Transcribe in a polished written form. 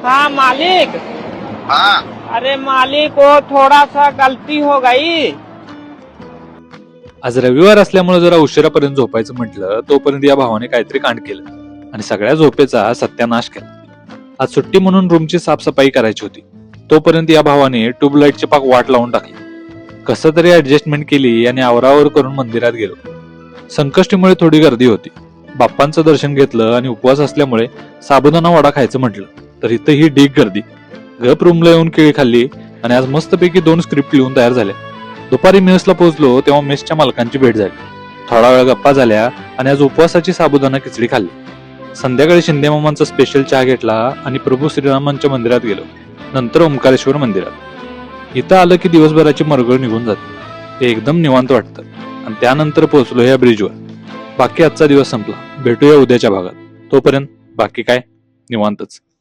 हाँ मालिक। हाँ। अरे मालिक वो थोड़ा सा गलती हो गई। आज रविवार असल्यामुळे जरा उशिरापर्यंत झोपायचं म्हटलं तोपर्यंत या भावाने काहीतरी कांड केलं आणि सगळ्या झोपेचा सत्यानाश केला. आज सुट्टी म्हणून रूमची साफसफाई करायची होती. तोपर्यंत या भावाने ट्यूबलाईटची पाक वाट लावून टाकली. कसं तरी ऍडजस्टमेंट केली आणि आवरावर करून मंदिरात गेलो. संकष्टीमुळे थोडी गर्दी होती. बाप्पांचं दर्शन घेतलं आणि उपवास असल्यामुळे साबुदाणा वडा खायचं म्हटलं तर इथं ही ढीक गर्दी. गप रूमला येऊन केळी खाल्ली आणि आज मस्तपैकी 2 स्क्रिप्ट लिहून तयार झाल्या. दुपारी मेसला पोहोचलो तेव्हा मेसच्या मालकांची भेट झाली. थोडा वेळ गप्पा झाल्या आणि आज उपवासाची साबुदाणा खिचडी खाल्ली. संध्याकाळी शिंदे मामांचा स्पेशल चहा घेतला आणि प्रभू श्रीरामांच्या मंदिरात गेलो. नंतर ओंकारेश्वर मंदिरात. इथं आलं की दिवसभराची मरगळ निघून जाते. ते एकदम निवांत वाटतं. आणि त्यानंतर पोहोचलो या ब्रिजवर. बाकी आजचा दिवस संपला. भेटूया उद्याच्या भागात. तोपर्यंत बाकी काय निवांतच.